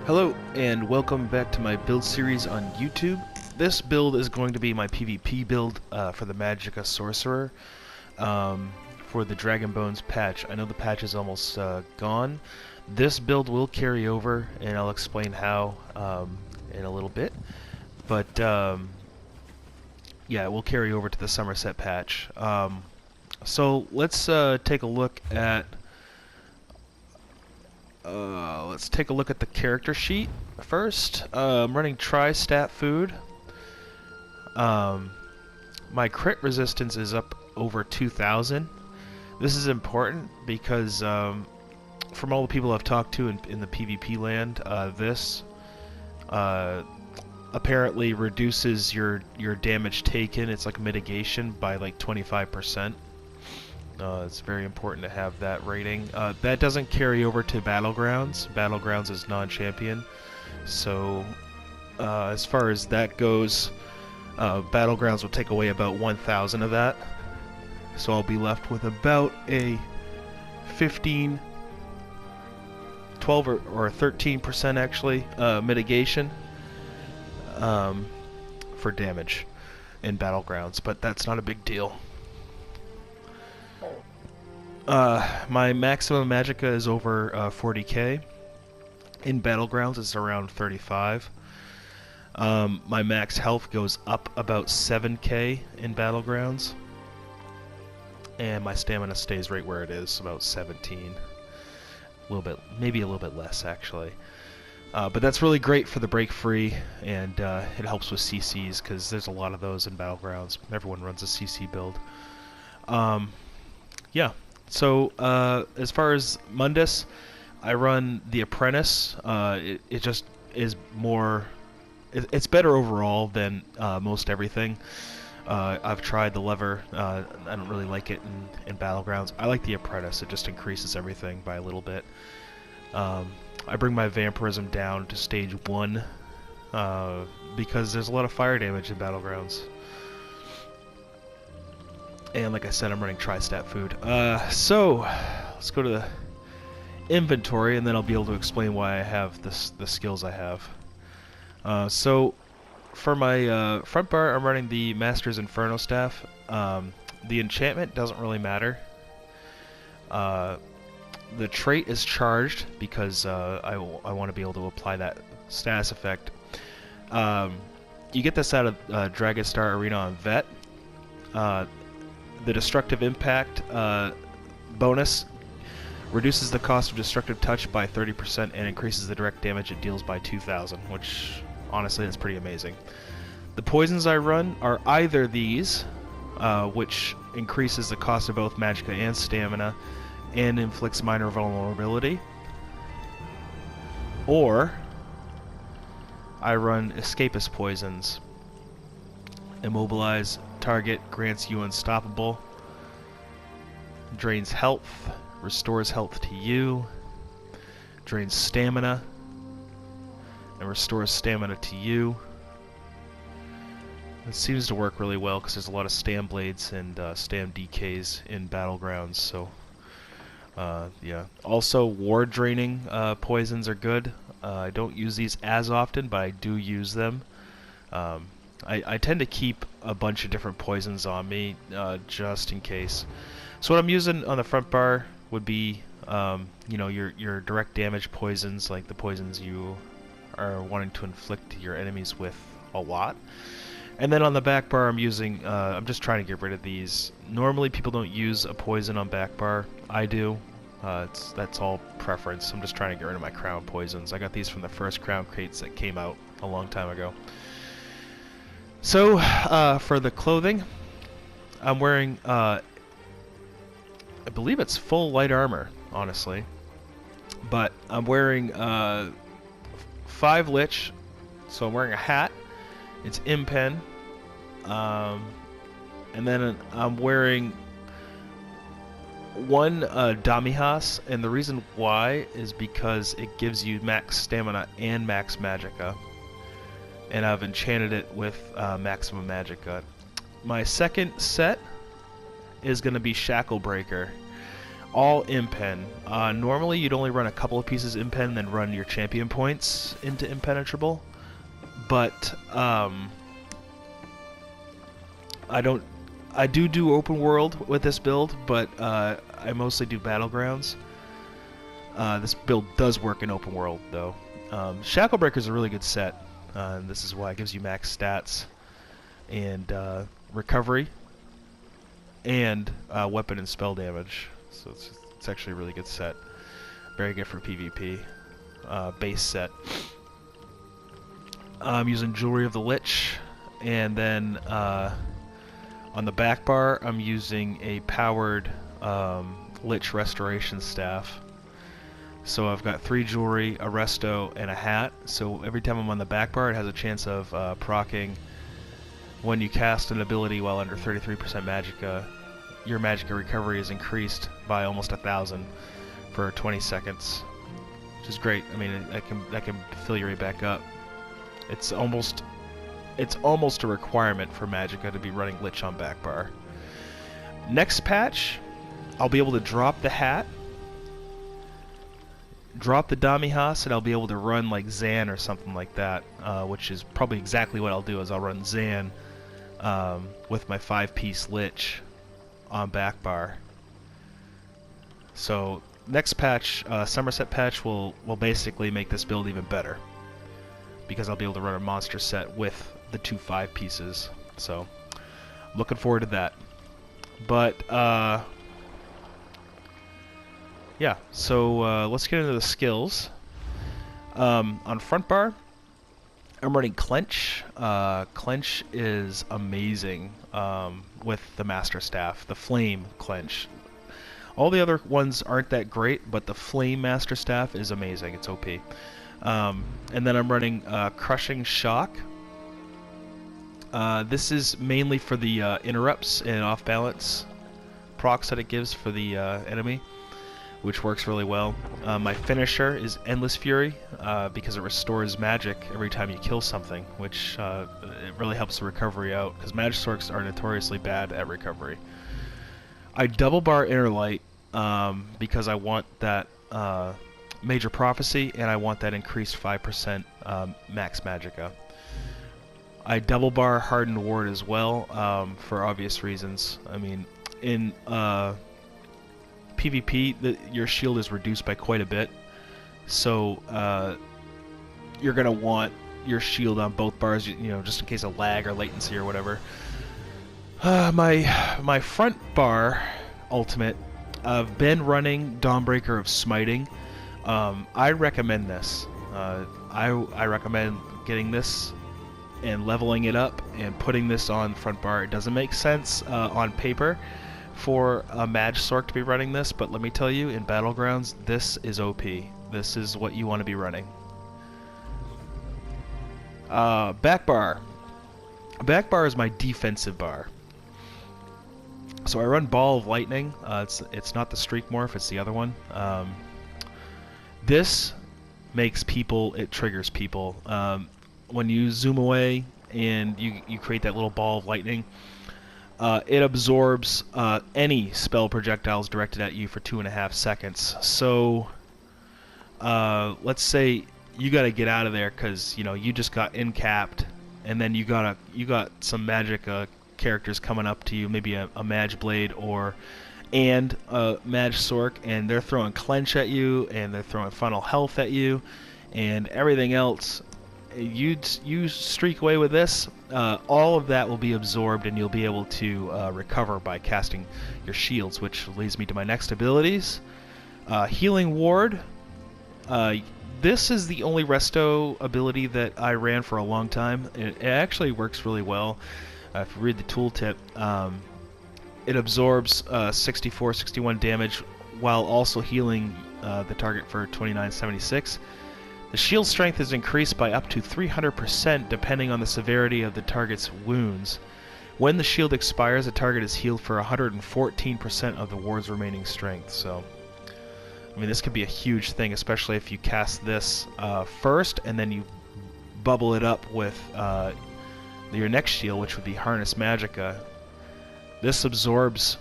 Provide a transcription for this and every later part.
Hello and welcome back to my build series on YouTube. This build is going to be my PvP build for the Magicka Sorcerer for the Dragon Bones patch. I know the patch is almost gone. This build will carry over and I'll explain how in a little bit. But yeah, it will carry over to the Summerset patch. So let's take a look at the character sheet first. I'm running tri-stat food. My crit resistance is up over 2,000. This is important because from all the people I've talked to in the PvP land, this apparently reduces your damage taken. It's like mitigation by like 25%. It's very important to have that rating. That doesn't carry over to Battlegrounds. Battlegrounds is non-champion. So, as far as that goes, Battlegrounds will take away about 1,000 of that. So I'll be left with about a 15, 12 or 13% actually mitigation for damage in Battlegrounds, but that's not a big deal. My maximum magicka is over 40k. In Battlegrounds, it's around 35. My max health goes up about 7k in Battlegrounds. And my stamina stays right where it is, about 17. A little bit, maybe a little bit less, actually. But that's really great for the break free, and it helps with CCs, because there's a lot of those in Battlegrounds. Everyone runs a CC build. Yeah. So, as far as Mundus, I run the Apprentice. It just is more... It's better overall than most everything. I've tried the Lever. I don't really like it in Battlegrounds. I like the Apprentice. It just increases everything by a little bit. I bring my Vampirism down to stage 1 because there's a lot of fire damage in Battlegrounds. And like I said, I'm running tri-stat food. So, let's go to the inventory, and then I'll be able to explain why I have the skills I have. So, for my front bar, I'm running the Master's Inferno Staff. The enchantment doesn't really matter. The trait is charged because I want to be able to apply that status effect. You get this out of Dragonstar Arena on Vet. The Destructive Impact bonus reduces the cost of Destructive Touch by 30% and increases the direct damage it deals by 2,000, which, honestly, is pretty amazing. The poisons I run are either these, which increases the cost of both Magicka and Stamina, and inflicts minor vulnerability, or I run Escapist Poisons. Immobilize target, grants you unstoppable, drains health, restores health to you, drains stamina, and restores stamina to you. It seems to work really well because there's a lot of Stam Blades and Stam DKs in Battlegrounds, so yeah. Also, Ward draining poisons are good. I don't use these as often, but I do use them. I tend to keep a bunch of different poisons on me, just in case. So what I'm using on the front bar would be, you know, your direct damage poisons, like the poisons you are wanting to inflict your enemies with a lot. And then on the back bar, I'm using, I'm just trying to get rid of these. Normally people don't use a poison on back bar. I do. That's all preference. I'm just trying to get rid of my crown poisons. I got these from the first crown crates that came out a long time ago. So, for the clothing, I'm wearing, I believe it's full light armor, honestly. But I'm wearing 5 Lich, so I'm wearing a hat. It's Impen. And then I'm wearing 1 Damihas, and the reason why is because it gives you max stamina and max magicka. And I've enchanted it with maximum magicka. My second set is going to be Shacklebreaker. all impen. Normally you'd only run a couple of pieces impen, then run your champion points into impenetrable. But I do open world with this build, but I mostly do battlegrounds. This build does work in open world though. Shacklebreaker is a really good set. And this is why it gives you max stats and recovery and weapon and spell damage. So it's actually a really good set. Very good for PvP. Base set. I'm using Jewelry of the Lich, and then on the back bar I'm using a powered Lich Restoration Staff. So I've got 3 jewelry, a resto, and a hat. So every time I'm on the back bar, it has a chance of proccing when you cast an ability while under 33% magicka. Your magicka recovery is increased by almost 1,000 for 20 seconds, which is great. I mean, that can fill you right back up. It's almost a requirement for magicka to be running Lich on back bar. Next patch, I'll be able to drop the hat, drop the Damihas, and I'll be able to run like Zan or something like that, which is probably exactly what I'll do. Is I'll run Zan with my 5-piece Lich on back bar. So next patch, Summerset patch, will basically make this build even better, because I'll be able to run a monster set with the 2 5-pieces. So looking forward to that. But yeah, so let's get into the skills. On front bar, I'm running Clench. Clench is amazing with the Master Staff, the Flame Clench. All the other ones aren't that great, but the Flame Master Staff is amazing. It's OP. And then I'm running Crushing Shock. This is mainly for the interrupts and off-balance procs that it gives for the enemy, which works really well. My finisher is Endless Fury, because it restores magic every time you kill something, which it really helps the recovery out, because Magsorcs are notoriously bad at recovery. I double bar Inner Light because I want that Major Prophecy, and I want that increased 5% max magicka. I double bar Hardened Ward as well, for obvious reasons. I mean, in PvP, your shield is reduced by quite a bit, so you're gonna want your shield on both bars, you know, just in case of lag or latency or whatever. My front bar ultimate, I've been running Dawnbreaker of Smiting. I recommend this. I recommend getting this and leveling it up and putting this on front bar. It doesn't make sense on paper for a Magsorc to be running this, but let me tell you, in Battlegrounds, this is OP. This is what you want to be running. Back bar. Back bar is my defensive bar. So I run Ball of Lightning. It's not the Streak Morph, it's the other one. This makes people, it triggers people. When you zoom away and you create that little ball of lightning, it absorbs any spell projectiles directed at you for 2.5 seconds. So let's say you got to get out of there because you just got incapped, and then you got some magic characters coming up to you, maybe a Mage Blade and a Magsorc, and they're throwing Clench at you, and they're throwing Funnel Health at you, and everything else. You streak away with this, all of that will be absorbed, and you'll be able to recover by casting your shields, which leads me to my next abilities. Healing Ward. This is the only resto ability that I ran for a long time. It actually works really well. If you read the tooltip, it absorbs 61 damage while also healing the target for 2976. The shield strength is increased by up to 300% depending on the severity of the target's wounds. When the shield expires, the target is healed for 114% of the ward's remaining strength. So, I mean, this could be a huge thing, especially if you cast this first and then you bubble it up with your next shield, which would be Harness Magicka. This absorbs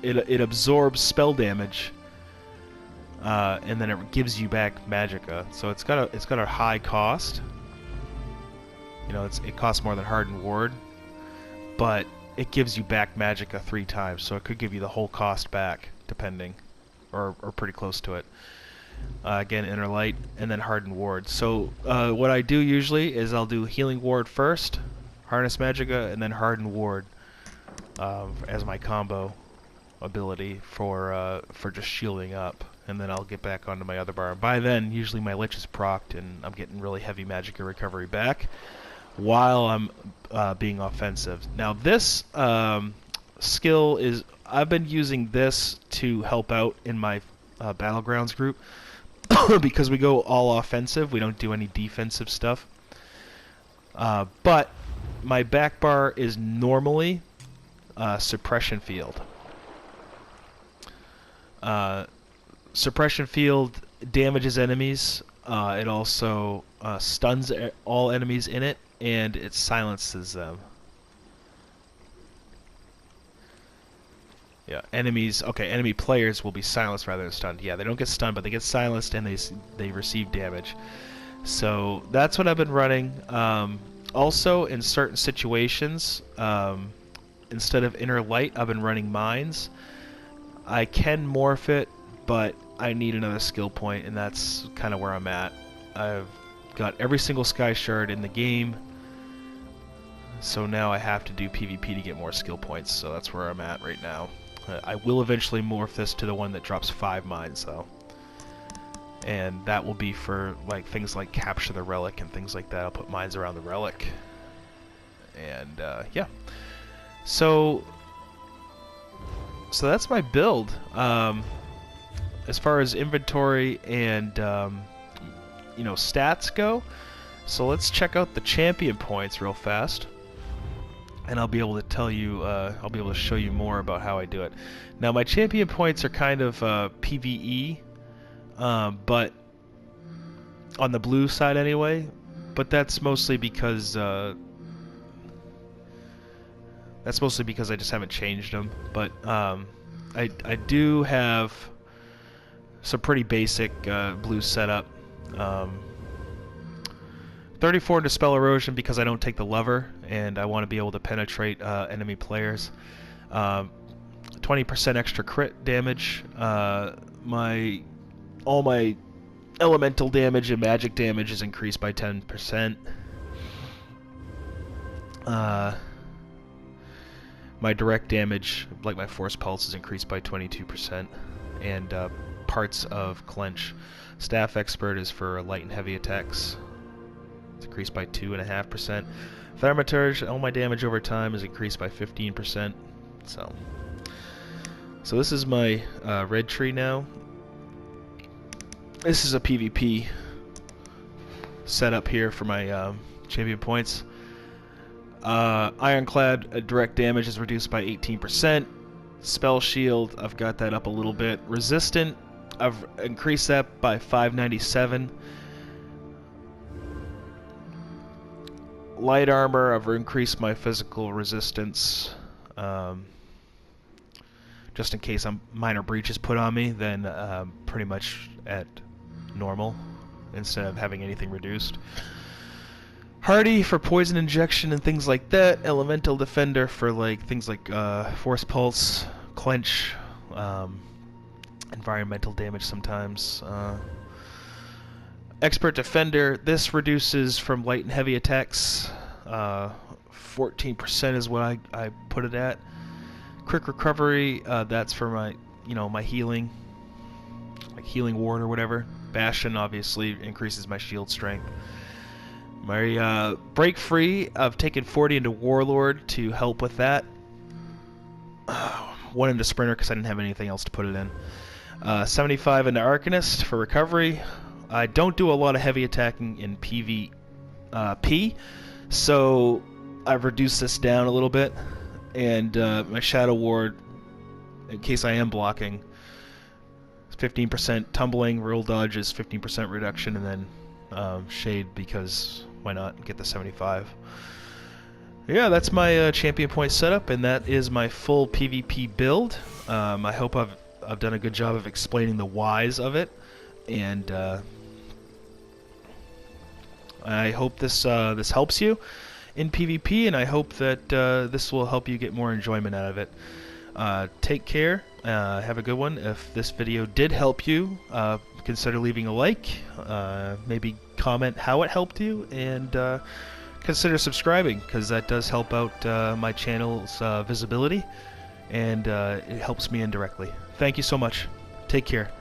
it absorbs spell damage, and then it gives you back magicka. So it's got a high cost. You know, it costs more than Hardened Ward, but it gives you back magicka 3 times, so it could give you the whole cost back, depending, or pretty close to it. Again, Inner Light, and then Hardened Ward. So what I do usually is I'll do Healing Ward first, Harness Magicka, and then Hardened Ward as my combo ability for just shielding up, and then I'll get back onto my other bar. And by then, usually my Lich is procced, and I'm getting really heavy magicka recovery back while I'm being offensive. Now this skill is, I've been using this to help out in my Battlegrounds group because we go all offensive, we don't do any defensive stuff. But my back bar is normally Suppression Field. Suppression Field damages enemies, it also stuns all enemies in it, and it silences them. Yeah, enemy players will be silenced rather than stunned. Yeah, they don't get stunned, but they get silenced and they receive damage. So that's what I've been running. Also, in certain situations, instead of Inner Light, I've been running Mines. I can morph it, but I need another skill point, and that's kind of where I'm at. I've got every single Sky Shard in the game, so now I have to do PvP to get more skill points, so that's where I'm at right now. I will eventually morph this to the one that drops 5 mines, though. And that will be for like things like Capture the Relic and things like that. I'll put mines around the relic. And yeah. So that's my build. As far as inventory and you know, stats go. So let's check out the champion points real fast, and I'll be able to tell you, I'll be able to show you more about how I do it. Now my champion points are kind of PvE, but on the blue side anyway. But that's mostly because I just haven't changed them. But I do have some pretty basic blue setup. 34 Dispel Erosion because I don't take the lever and I want to be able to penetrate enemy players. 20% extra crit damage. All my elemental damage and magic damage is increased by 10%. My direct damage, like my Force Pulse, is increased by 22%. And parts of Clench. Staff Expert is for light and heavy attacks. It's increased by 2.5%. Thaumaturge, all my damage over time is increased by 15%. So this is my red tree now. This is a PvP setup here for my champion points. Ironclad direct damage is reduced by 18%. Spell Shield, I've got that up a little bit. Resistant, I've increased that by 597. Light Armor, I've increased my physical resistance. Just in case minor breach is put on me, then pretty much at normal instead of having anything reduced. Hardy for poison injection and things like that. Elemental Defender for like things like Force Pulse, Clench, environmental damage sometimes. Expert Defender, this reduces from light and heavy attacks. 14% is what I put it at. Quick Recovery, that's for my, my healing, like Healing Ward or whatever. Bastion obviously increases my shield strength. My Break Free, I've taken 40 into Warlord to help with that. 1 into Sprinter because I didn't have anything else to put it in. 75 into Arcanist for recovery. I don't do a lot of heavy attacking in PvP, so I've reduced this down a little bit. And my Shadow Ward, in case I am blocking, 15% tumbling, roll dodge is 15% reduction, and then shade because why not get the 75. Yeah, that's my champion point setup, and that is my full PvP build. I hope I've done a good job of explaining the whys of it, and I hope this this helps you in PvP, and I hope that this will help you get more enjoyment out of it. Take care. Have a good one. If this video did help you, consider leaving a like. Maybe comment how it helped you, and consider subscribing, because that does help out my channel's visibility, and it helps me indirectly. Thank you so much. Take care.